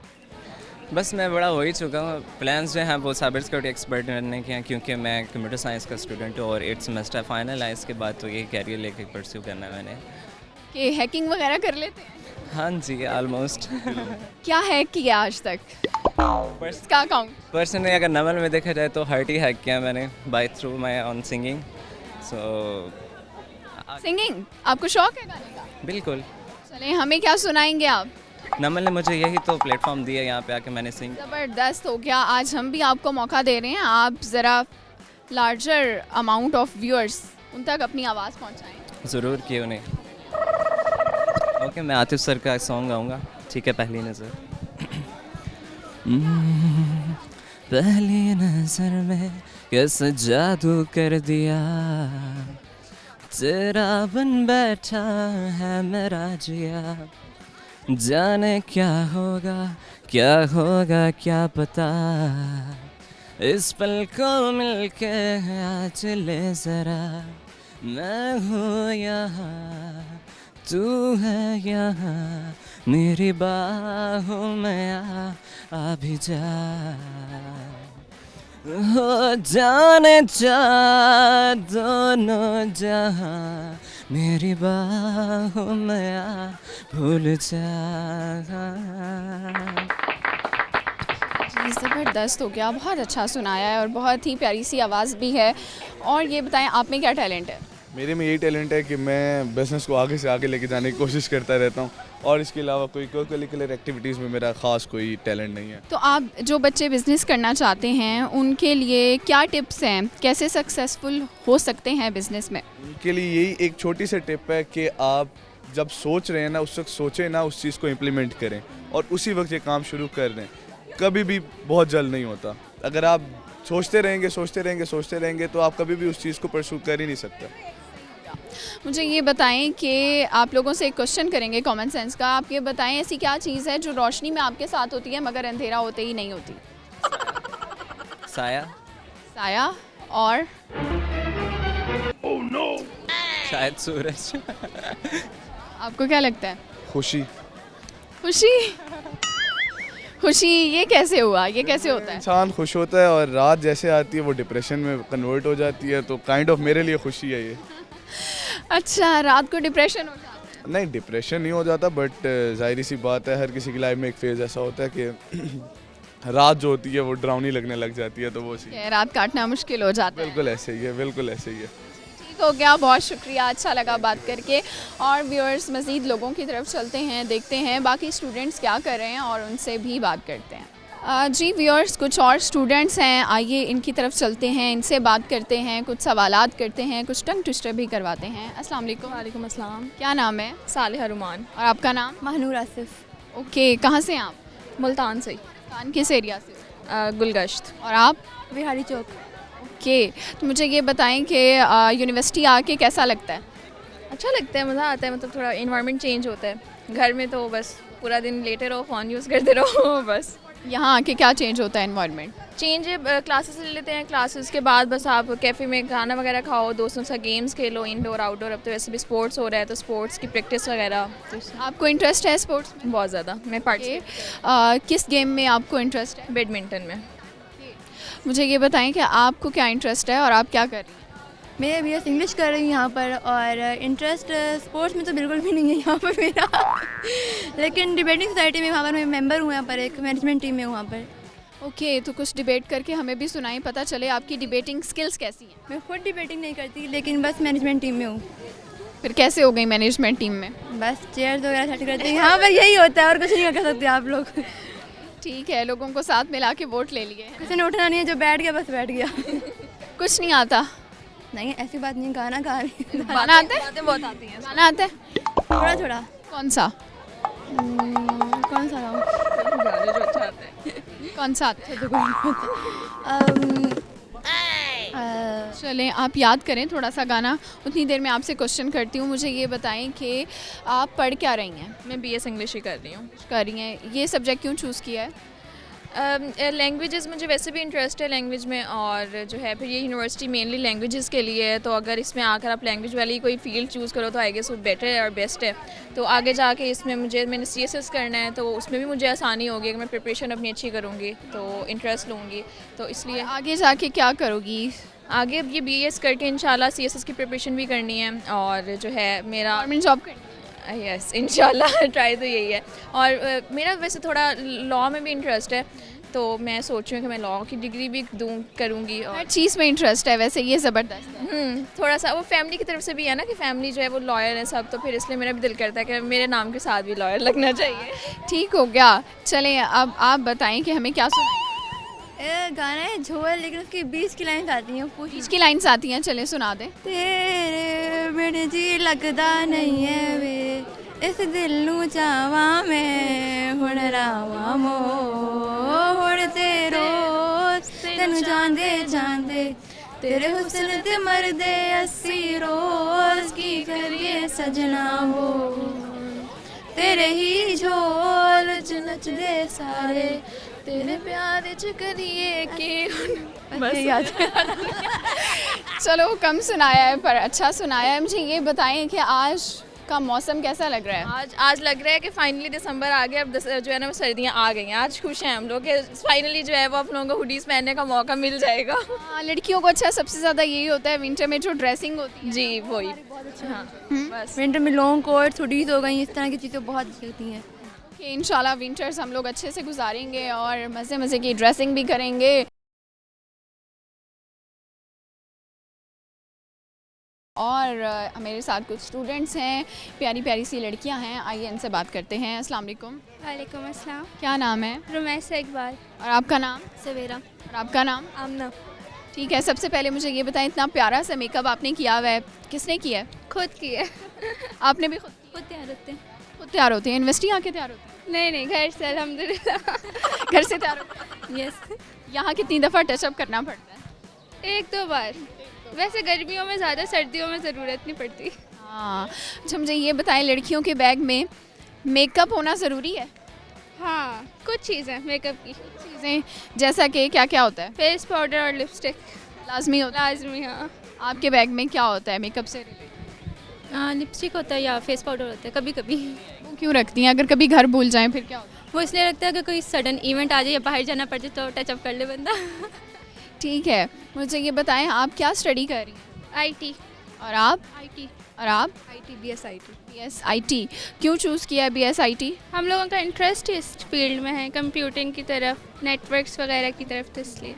बस मैं बड़ा हो ही चुका हूँ। प्लान्स जो हैं वो साइबर सिक्योरिटी एक्सपर्ट बनने के हैं, क्योंकि मैं कंप्यूटर साइंस का स्टूडेंट हूँ और 8th सेमेस्टर फाइनल है। इसके बाद तो यही कैरियर लेके परस्यू करना है मैंने। कि हैकिंग वगैरह कर लेते हैं? हाँ जी, ऑलमोस्ट। क्या हैक किया आज तक? इसका अकाउंट? पर्सनली अगर नवल में देखा जाए तो हर्ट ही हैक किया मैंने by through my on singing. So singing आपको शौक है गाने का? बिल्कुल। चलें, हमें क्या सुनाएंगे आप? नमल ने मुझे यही तो प्लेटफॉर्म दिया, यहाँ पे आके मैंने सिंग। ज़बरदस्त हो गया। आज हम भी आपको मौका दे रहे हैं, आप ज़रा लार्जर अमाउंट ऑफ व्यूअर्स उन तक अपनी आवाज़ पहुंचाएं। ज़रूर, क्यों नहीं। ओके, मैं आतिफ सर का सॉन्ग गाऊंगा। ठीक है, पहली नज़र। पहली नज़र में कैसे जादू कर दिया, तेरा बन बैठा है मेरा जिया। जाने क्या होगा क्या पता, इस पल को मिलके आज ले ज़रा। मैं हूँ यहाँ, तू है यहाँ, मेरी बाहों में आ भी जा। हो जाने जा दोनों जहाँ, मेरी बाहों में आ भूल जा। जी ज़बरदस्त हो गया, बहुत अच्छा सुनाया है और बहुत ही प्यारी सी आवाज़ भी है। और ये बताएं, आप में क्या टैलेंट है? मेरे में यही टैलेंट है कि मैं बिज़नेस को आगे से आगे लेके जाने की कोशिश करता रहता हूँ, और इसके अलावा कोई करिकुलर एक्टिविटीज़ में मेरा ख़ास कोई टैलेंट नहीं है। तो आप जो बच्चे बिज़नेस करना चाहते हैं उनके लिए क्या टिप्स हैं, कैसे सक्सेसफुल हो सकते हैं बिज़नेस में? उनके लिए यही एक छोटी सी टिप है कि आप जब सोच रहे हैं ना, उस वक्त सोचें ना, उस चीज़ को इम्प्लीमेंट करें और उसी वक्त ये काम शुरू कर दें। कभी भी बहुत जल्द नहीं होता। अगर आप सोचते रहेंगे तो आप कभी भी उस चीज़ को परस्यू कर ही नहीं सकते। मुझे ये बताएं कि आप लोगों से एक क्वेश्चन करेंगे कॉमन सेंस का। आप ये बताएं, ऐसी क्या चीज़ है जो रोशनी में आपके साथ होती है मगर अंधेरा होते ही नहीं होती? साया। साया। और शायद सूरज। आपको क्या लगता है? खुशी। खुशी? खुशी ये कैसे हुआ, ये कैसे होता है? इंसान खुश होता है और रात जैसे आती है वो डिप्रेशन में कन्वर्ट हो जाती है, तो काइंड ऑफ मेरे लिए खुशी है ये। अच्छा, रात को डिप्रेशन हो जाता है? नहीं, डिप्रेशन नहीं हो जाता, बट जाहिर सी बात है, हर किसी की लाइफ में एक फेज़ ऐसा होता है कि रात जो होती है वो डरावनी लगने लग जाती है, तो वो रात काटना मुश्किल हो जाता है। बिल्कुल ऐसे ही है, बिल्कुल ऐसे ही है। ठीक हो गया, बहुत शुक्रिया, अच्छा लगा बात करके। और व्यूअर्स, मज़ीद लोगों की तरफ चलते हैं, देखते हैं बाकी स्टूडेंट्स क्या कर रहे हैं और उनसे भी बात करते हैं। जी व्यूअर्स, कुछ और स्टूडेंट्स हैं, आइए इनकी तरफ चलते हैं, इनसे बात करते हैं, कुछ सवालात करते हैं, कुछ टंग ट्विस्टर भी करवाते हैं। अस्सलाम वालेकुम। वालेकुम अस्सलाम। क्या नाम है? सालिहा रुमान। और आपका नाम? महनूर आसिफ। ओके, कहाँ से हैं आप? मुल्तान से। मुल्तान किस एरिया से? गुलगश्त। और आप? बिहारी चौक। ओके, तो मुझे ये बताएं कि यूनिवर्सिटी आके कैसा लगता है? अच्छा लगता है, मज़ा आता है, मतलब थोड़ा इन्वायरमेंट चेंज होता है। घर में तो बस पूरा दिन लेटे रहो, फ़ोन यूज़ करते रहो बस। यहाँ आके क्या चेंज होता है इन्वायरमेंट? चेंज क्लासेस ले लेते हैं, क्लासेस के बाद बस आप कैफ़े में खाना वगैरह खाओ, दोस्तों से गेम्स खेलो, इंडोर आउटडोर। अब तो वैसे भी स्पोर्ट्स हो रहा है, तो स्पोर्ट्स की प्रैक्टिस वगैरह। तो आपको इंटरेस्ट है स्पोर्ट्स में? बहुत ज़्यादा। मैं पार्टिसिपेट। किस गेम में आपको इंटरेस्ट है? बैडमिंटन में। मुझे ये बताएं कि आपको क्या इंटरेस्ट है और आप क्या कर रही हैं? मैं BS इंग्लिश कर रही हूँ यहाँ पर, और इंटरेस्ट स्पोर्ट्स में तो बिल्कुल भी नहीं है यहाँ पर मेरा लेकिन डिबेटिंग सोसाइटी में वहाँ पर मैं मेंबर हूँ, यहाँ पर एक मैनेजमेंट टीम में हूँ वहाँ पर। ओके, तो कुछ डिबेट करके हमें भी सुनाई, पता चले आपकी डिबेटिंग स्किल्स कैसी हैं। मैं खुद डिबेटिंग नहीं करती, लेकिन बस मैनेजमेंट टीम में हूँ। फिर कैसे हो गई मैनेजमेंट टीम में? बस चेयर्स वगैरह सेट करते हैं, यहाँ पर यही होता है और कुछ नहीं कर सकते आप लोग। ठीक है, लोगों को साथ मिला के वोट ले लिए। किसी ने उठना नहीं है, जो बैठ गया बस बैठ गया। कुछ नहीं आता? नहीं, ऐसी बात नहीं। गाना गा रही। गाना आता है? बहुत आती हैं। गाना आता है? थोड़ा थोड़ा। कौन सा? कौन सा गाऊँ? गाने जो अच्छा आता है। कौन सा आता है? चलें, आप याद करें थोड़ा सा गाना, उतनी देर में आपसे क्वेश्चन करती हूँ। मुझे ये बताएं कि आप पढ़ क्या रही हैं? मैं BS इंग्लिश ही कर रही हूँ। कर रही हैं। ये सब्जेक्ट क्यों चूज़ किया है? लैंग्वेजेस मुझे वैसे भी इंटरेस्ट है लैंग्वेज में, और जो है फिर ये यूनिवर्सिटी मेनली लैंग्वेजेस के लिए है, तो अगर इसमें आकर आप लैंग्वेज वाली कोई फील्ड चूज़ करो तो आई गेस वो बेटर है और बेस्ट है। तो आगे जाके इसमें मैंने CSS करना है, तो उसमें भी मुझे आसानी होगी अगर मैं प्रिपरेशन अपनी अच्छी करूँगी तो इंटरेस्ट लूँगी, तो इसलिए। आगे जाके क्या करोगी? आगे अब ये BS करके इंशाल्लाह CSS की प्रिपरेशन भी करनी है, और जो है मेरा गवर्नमेंट जॉब करनी है? यस इंशाल्लाह ट्राई तो यही है। और मेरा वैसे थोड़ा लॉ में भी इंटरेस्ट है, तो मैं सोच रही हूँ कि मैं लॉ की डिग्री भी करूँगी। और हर चीज़ में इंटरेस्ट है वैसे, ये ज़बरदस्त है। थोड़ा सा वो फैमिली की तरफ से भी है ना कि फैमिली जो है वो लॉयर है सब, तो फिर इसलिए मेरा भी दिल करता है कि मेरे नाम के साथ भी लॉयर लगना चाहिए। ठीक हो गया। चलें अब आप बताएं कि हमें क्या सुनाएं। गाना है झोल, लेकिन उसकी 20 की लाइन्स आती हैं। 20 की लाइन्स आती हैं, चलें सुना दें। तेरे बिन जी लगदा नहीं है वे, इस दिल नू चावा मैं हुण रावा मो, हुण ते रोज तेनू जांदे जांदे, तेरे हुस्न ते मरदे अस्सी रोज, की करिए सजना हो तेरे ही झोल च नचदे सारे, तेरे प्यार च करिए के बस याद। चलो कम सुनाया है पर अच्छा सुनाया है। मुझे ये बताएं कि आज का मौसम कैसा लग रहा है? आज लग रहा है कि फाइनली दिसंबर आ गया, अब जो है ना वो सर्दियाँ आ गई हैं। आज खुश हैं हम लोग कि फाइनली जो है वो आप लोगों को हुडीज़ पहनने का मौका मिल जाएगा। हाँ, लड़कियों को अच्छा सबसे ज़्यादा यही होता है विंटर में जो ड्रेसिंग होती है। जी वही। हाँ बस विंटर में लॉन्ग कोट हुडीज़ हो गई, इस तरह की चीज़ें बहुत दिखती हैं। कि इंशाल्लाह विंटर्स हम लोग अच्छे से गुजारेंगे और मज़े मज़े की ड्रेसिंग भी करेंगे। और मेरे साथ कुछ स्टूडेंट्स हैं, प्यारी प्यारी सी लड़कियां हैं, आइए इनसे बात करते हैं। अस्सलाम वालेकुम। वालेकुम अस्सलाम। क्या नाम है? रुमैसा इकबाल। और आपका नाम? सवेरा। और आपका नाम? आमना। ठीक है, सबसे पहले मुझे ये बताएं, इतना प्यारा सा मेकअप आपने किया हुआ है, किसने किया है? खुद की है। आपने भी खुद तैयार होते हैं? खुद तैयार होते हैं? यूनिवर्सिटी आके तैयार होते नहीं नहीं, घर से अल्हम्दुलिल्लाह। घर से तैयार होते हैं? यस। यहाँ कितनी दफ़ा टचअप करना पड़ता है? 1-2 बार। वैसे गर्मियों में ज़्यादा, सर्दियों में ज़रूरत नहीं पड़ती। हाँ। अच्छा मुझे ये बताएं, लड़कियों के बैग में मेकअप होना ज़रूरी है? हाँ, कुछ चीज़ें मेकअप की चीज़ें जैसा कि क्या क्या होता है? फेस पाउडर और लिपस्टिक लाजमी होता है? लाजमी। हाँ। आपके बैग में क्या होता है मेकअप से रिलेटेड? लिपस्टिक होता है या फेस पाउडर होता है कभी कभी। वो क्यों रखती हैं? अगर कभी घर भूल जाएं फिर क्या होता है? वो इसलिए रखता है कि कोई सडन इवेंट आ जाए या बाहर जाना पड़ जाए तो टचअप कर ले बंदा। ठीक है, मुझे ये बताएं आप क्या स्टडी कर रही हैं? IT। और आप? IT। और आप? IT BS IT। BS IT। क्यों चूज़ किया है BS IT? हम लोगों का इंटरेस्ट इस फील्ड में है, कंप्यूटिंग की तरफ, नेटवर्क्स वगैरह की तरफ, तो इसलिए।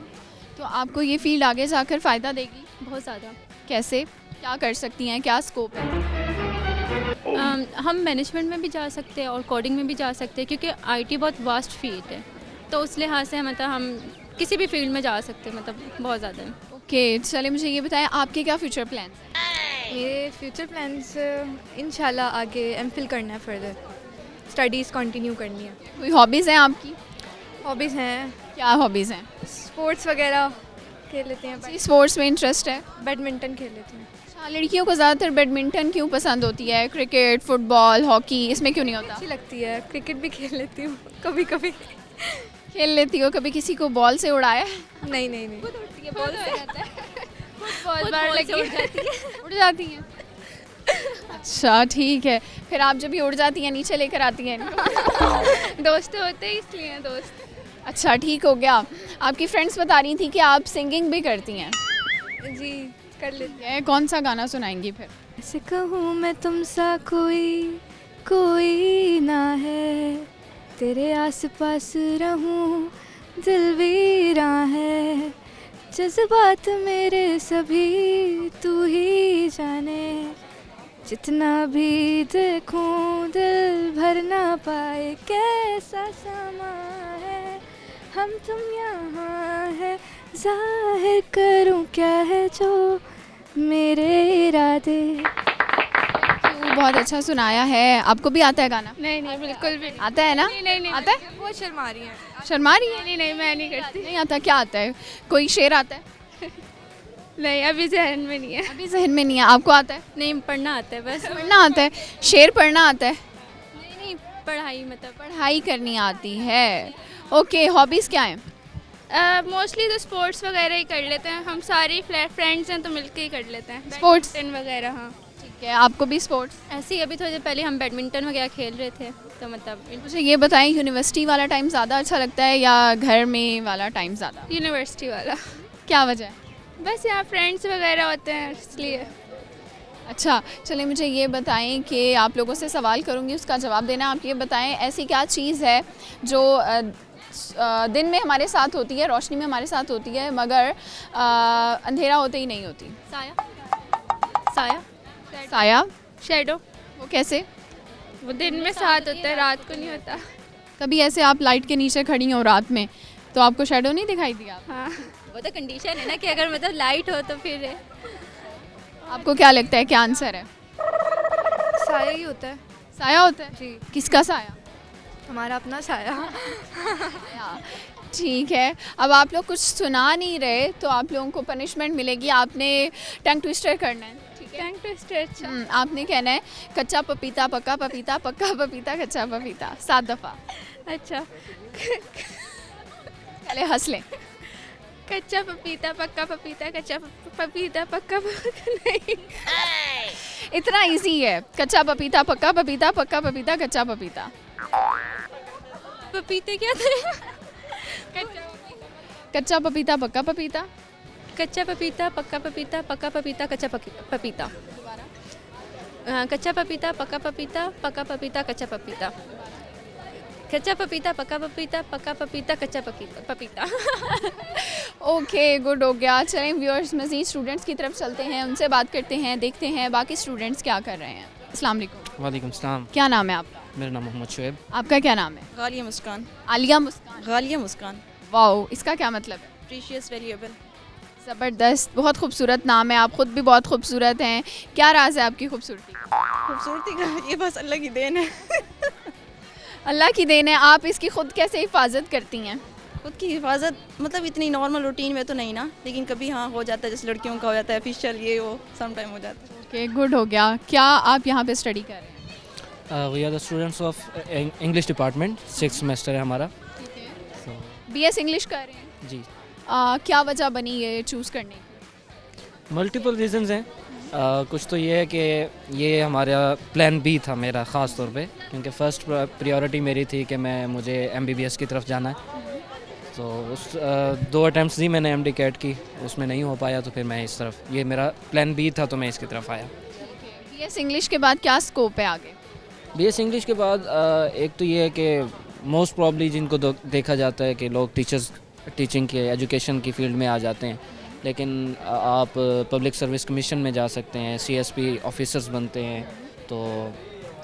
तो आपको ये फील्ड आगे जाकर फ़ायदा देगी? बहुत ज़्यादा। कैसे? क्या कर सकती हैं? क्या स्कोप है? हम मैनेजमेंट में भी जा सकते हैं और कोडिंग में भी जा सकते हैं, क्योंकि IT बहुत वास्ट फील्ड है, तो उस लिहाज से मतलब हम किसी भी फील्ड में जा सकते हैं, मतलब बहुत ज़्यादा है। ओके, चलिए मुझे ये बताएं आपके क्या फ्यूचर प्लान हैं? मेरे फ्यूचर प्लान्स इंशाल्लाह आगे MPhil करना है, फर्दर स्टडीज़ कंटिन्यू करनी है। कोई हॉबीज़ हैं आपकी? हॉबीज़ हैं, क्या हॉबीज़ हैं? स्पोर्ट्स वगैरह खेल लेते हैं। स्पोर्ट्स में इंटरेस्ट है? बैडमिंटन खेल लेते हैं। अच्छा, लड़कियों को ज़्यादातर बैडमिंटन क्यों पसंद होती है? क्रिकेट, फुटबॉल, हॉकी इसमें क्यों नहीं होता? अच्छी लगती है। क्रिकेट भी खेल लेती हूँ कभी कभी। खेल लेती हो? कभी किसी को बॉल से उड़ाया? नहीं नहीं नहीं। बहुत बार लगी उड़ जाती हैं। अच्छा ठीक है, फिर आप जब भी उड़ जाती हैं नीचे लेकर आती हैं इनको? दोस्त होते हैं इसलिए दोस्त। अच्छा ठीक हो गया। आपकी फ्रेंड्स बता रही थी कि आप सिंगिंग भी करती हैं। जी कर लेती है। कौन सा गाना सुनाएंगी फिर? ऐसे कहूँ मैं तुमसा कोई ना है, तेरे आसपास रहूं दिल वीरा है, जज्बात मेरे सभी तू ही जाने, जितना भी देखूं दिल भर ना पाए, कैसा समा है हम तुम यहाँ है, जाहिर करूं क्या है जो मेरे इरादे। बहुत अच्छा सुनाया है। आपको भी आता है गाना? नहीं नहीं, बिल्कुल भी आता है ना? नहीं आता है? बहुत शर्मा रही है। शर्मा रही है? नहीं मैं नहीं करती। नहीं आता? क्या आता है? कोई शेर आता है? नहीं अभी जहन में नहीं है। अभी जहन में नहीं है। आपको आता है? नहीं, पढ़ना आता है बस। पढ़ना आता है? शेर पढ़ना आता है? नहीं पढ़ाई मतलब पढ़ाई करनी आती है। ओके, हॉबीज़ क्या हैं? मोस्टली तो स्पोर्ट्स वगैरह ही कर लेते हैं, हम सारे फ्रेंड्स हैं तो मिलके ही कर लेते हैं, स्पोर्ट्स बैडमिंटन वगैरह। हाँ ठीक है, आपको भी स्पोर्ट्स? ऐसे ही अभी थोड़ी देर पहले हम बैडमिंटन वगैरह खेल रहे थे, तो मतलब मुझे ये बताएं, यूनिवर्सिटी वाला टाइम ज़्यादा अच्छा लगता है या घर में वाला टाइम ज़्यादा? यूनिवर्सिटी वाला। क्या वजह है? बस यहाँ फ्रेंड्स वगैरह होते हैं इसलिए। अच्छा, चलिए मुझे ये बताएं कि आप लोगों से सवाल करूंगी, उसका जवाब देना। आप ये बताएं, ऐसी क्या चीज़ है जो दिन में हमारे साथ होती है, रोशनी में हमारे साथ होती है, मगर अंधेरा होते ही नहीं होती? साया। साया। साया? शेडो। वो कैसे? वो दिन में साथ होता है, रात को नहीं होता। कभी ऐसे आप लाइट के नीचे खड़ी हो रात में तो आपको शेडो नहीं दिखाई दिया? हाँ, वो तो कंडीशन है ना कि अगर मतलब लाइट हो तो फिर। आपको क्या लगता है, क्या आंसर है? साया ही होता है साया होता है जी, किसका साया? हमारा अपना साया। ठीक है, अब आप लोग कुछ सुना नहीं रहे तो आप लोगों को पनिशमेंट मिलेगी, आपने टंग ट्विस्टर करना है। ठीक है, टंग ट्विस्टर। अच्छा आपने कहना है कच्चा पपीता पक्का पपीता, पक्का पपीता कच्चा पपीता, 7 दफ़ा। अच्छा। पहले हंस लें। कच्चा पपीता पक्का पपीता, कच्चा पपीता पक्का नहीं। इतना इजी है, कच्चा पपीता पक्का पपीता, पक्का पपीता कच्चा पपीता। पपीते क्या थे? कच्चा पपीता पक्का पपीता, कच्चा पपीता पक्का पपीता, पक्का पपीता कच्चा पपीता। कच्चा पपीता पक्का पपीता, पक्का पपीता कच्चा पपीता। कच्चा पपीता पक्का पपीता, पक्का पपीता कच्चा पपीता। ओके, गुड हो गया। चलें व्यूअर्स, मज़ीद स्टूडेंट्स की तरफ चलते हैं, उनसे बात करते हैं, देखते हैं बाकी स्टूडेंट्स क्या कर रहे हैं। अस्सलाम वालेकुम। वालेकुम सलाम। क्या नाम है आपका? मेरा नाम मोहम्मद शुएब। आपका क्या नाम है? गालिया मुस्कान। आलिया मुस्कान। गालिया मुस्कान। वाओ, इसका क्या मतलब है? Precious valuable. ज़बरदस्त, बहुत खूबसूरत नाम है, आप ख़ुद भी बहुत खूबसूरत हैं। क्या राज है आपकी खूबसूरती? खूबसूरती का ये बस अल्लाह की देन है। अल्लाह की देन है। आप इसकी ख़ुद कैसे हिफाजत करती हैं? खुद की हिफाजत मतलब इतनी नॉर्मल रूटीन में तो नहीं ना, लेकिन कभी हाँ हो जाता है, जैसे लड़कियों का हो जाता है ऑफिशियल, ये वो सम टाइम हो जाता है। ओके, गुड हो गया। क्या आप यहाँ पे स्टडी कर रहे हैं? We are the students of English department, 6th semester है हमारा। BS इंग्लिश कर रहे हैं जी। क्या वजह बनी ये चूज़ करने की? मल्टीपल रीजंस हैं। कुछ तो ये है कि ये हमारा प्लान बी था मेरा ख़ास तौर पे, क्योंकि फ़र्स्ट प्रायोरिटी मेरी थी कि मुझे MBBS की तरफ जाना है। तो उस 2 अटैम्प्ट्स दी मैंने MD कैट की, उसमें नहीं हो पाया, तो फिर मैं इस तरफ, ये मेरा प्लान बी था, तो मैं इसकी तरफ आया। BS इंग्लिश के बाद क्या स्कोप है आगे? BS इंग्लिश के बाद एक तो ये है कि मोस्ट प्रॉब्ली जिनको देखा जाता है कि लोग टीचिंग के एजुकेशन की फील्ड में आ जाते हैं, लेकिन आप पब्लिक सर्विस कमीशन में जा सकते हैं, CSP ऑफिसर्स बनते हैं। तो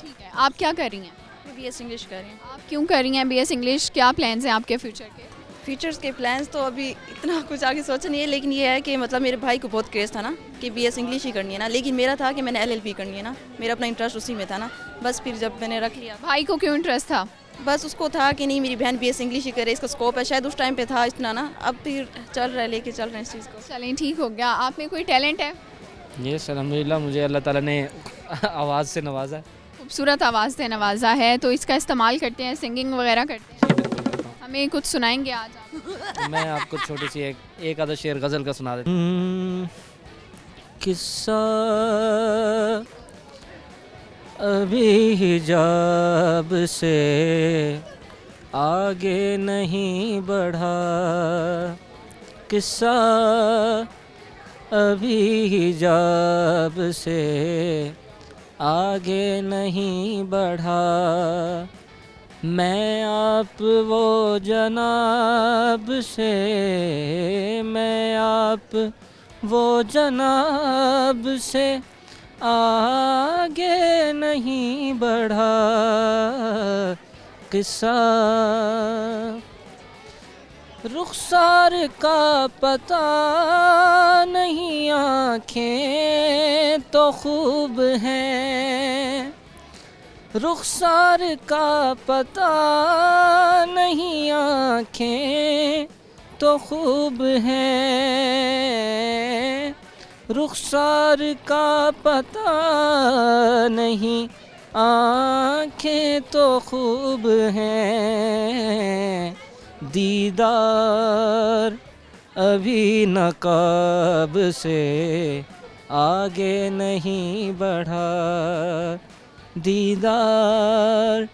ठीक है, आप क्या कर रही हैं? BS इंग्लिश कर रही हूँ। आप क्यों कर रही हैं BS इंग्लिश? क्या प्लान्स हैं आपके फ्यूचर के? फ्यूचर्स के प्लान्स तो अभी इतना कुछ आगे सोचा नहीं है, लेकिन ये है कि मतलब मेरे भाई को बहुत क्रेज़ था ना कि BS इंग्लिश ही करनी है ना, लेकिन मेरा था कि मैंने LLB करनी है ना, मेरा अपना इंटरेस्ट उसी में था ना। बस फिर जब मैंने रख लिया। भाई को क्यों इंटरेस्ट था? बस उसको था कि नहीं मेरी बहन BS इंग्लिश ही करे, इसका स्कोप है, शायद उस टाइम पे था इतना ना, अब फिर चल रहा है, लेके चल रहे हैं इस चीज़ को। चलें, ठीक हो गया। आप में कोई टैलेंट है? यस, अल्हम्दुलिल्लाह मुझे अल्लाह ताला ने आवाज़ से नवाजा है। खूबसूरत आवाज़ से नवाजा है, तो इसका इस्तेमाल करते हैं, सिंगिंग वगैरह करते हैं। हमें कुछ सुनाएंगे आज आप? मैं आपको छोटी सी एक आधा शेर गज़ल का सुना देता हूँ। किस्सा अभी हिजाब से आगे नहीं बढ़ा, किस्सा अभी हिजाब से आगे नहीं बढ़ा। मैं आप वो जनाब से, मैं आप वो जनाब से आगे नहीं बढ़ा, किस्सा रुखसार का पता नहीं, आँखें तो खूब हैं, रुखसार का पता नहीं, आँखें तो खूब हैं, रुखसार का पता नहीं, आँखें तो खूब हैं, दीदार अभी नकाब से आगे नहीं बढ़ा, दीदार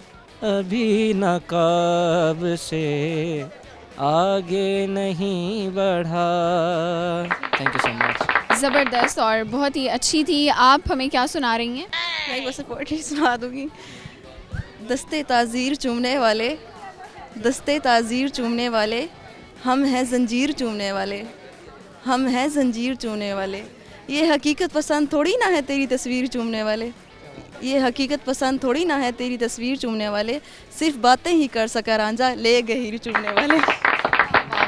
अभी नकाब से आगे नहीं बढ़ा। Thank you so much. ज़बरदस्त और बहुत ही अच्छी थी। आप हमें क्या सुना रही हैं? मैं बस पोएट्री सुना दूँगी। दस्ते ताज़ीर चूमने वाले, दस्ते ताज़ीर चूमने वाले, हम हैं ज़ंजीर चूमने वाले, हम हैं ज़ंजीर चूमने वाले। ये हकीकत पसंद थोड़ी ना है तेरी तस्वीर चूमने वाले, ये हकीकत पसंद थोड़ी ना है तेरी तस्वीर चूमने वाले, सिर्फ बातें ही कर सका रांझा ले गहीर चूमने वाले।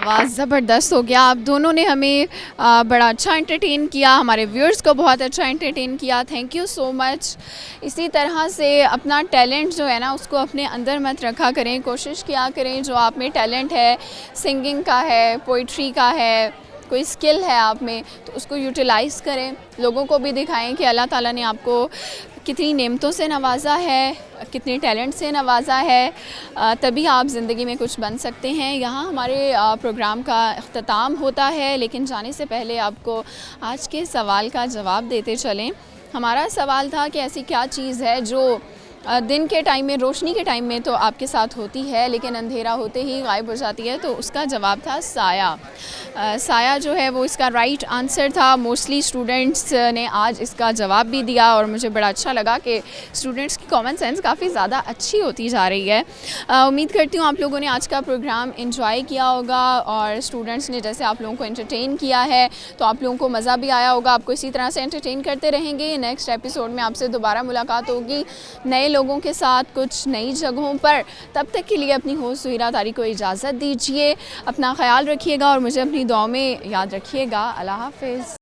वाह, ज़बरदस्त हो गया। आप दोनों ने हमें बड़ा अच्छा एंटरटेन किया, हमारे व्यूअर्स को बहुत अच्छा एंटरटेन किया। Thank you so much. इसी तरह से अपना टैलेंट जो है ना उसको अपने अंदर मत रखा करें, कोशिश किया करें जो आप में टैलेंट है, सिंगिंग का है, पोइट्री का है, कोई स्किल है आप में, तो उसको यूटिलाइज़ करें, लोगों को भी दिखाएं कि अल्लाह ताला ने आपको कितनी नेमतों से नवाजा है, कितने टैलेंट से नवाजा है, तभी आप ज़िंदगी में कुछ बन सकते हैं। यहाँ हमारे प्रोग्राम का अख्ताम होता है, लेकिन जाने से पहले आपको आज के सवाल का जवाब देते चलें। हमारा सवाल था कि ऐसी क्या चीज़ है जो दिन के टाइम में, रोशनी के टाइम में तो आपके साथ होती है लेकिन अंधेरा होते ही गायब हो जाती है, तो उसका जवाब था साया। साया जो है वो इसका राइट आंसर था। मोस्टली स्टूडेंट्स ने आज इसका जवाब भी दिया और मुझे बड़ा अच्छा लगा कि स्टूडेंट्स की कॉमन सेंस काफ़ी ज़्यादा अच्छी होती जा रही है। उम्मीद करती हूँ आप लोगों ने आज का प्रोग्राम एंजॉय किया होगा और स्टूडेंट्स ने जैसे आप लोगों को एंटरटेन किया है तो आप लोगों को मज़ा भी आया होगा। आपको इसी तरह से एंटरटेन करते रहेंगे। नेक्स्ट एपिसोड में आपसे दोबारा मुलाकात होगी नए लोगों के साथ, कुछ नई जगहों पर। तब तक के लिए अपनी होस्ट सुहिरा तारिक को इजाज़त दीजिए। अपना ख्याल रखिएगा और मुझे अपनी दुआ में याद रखिएगा। अल्लाह हाफ़िज़।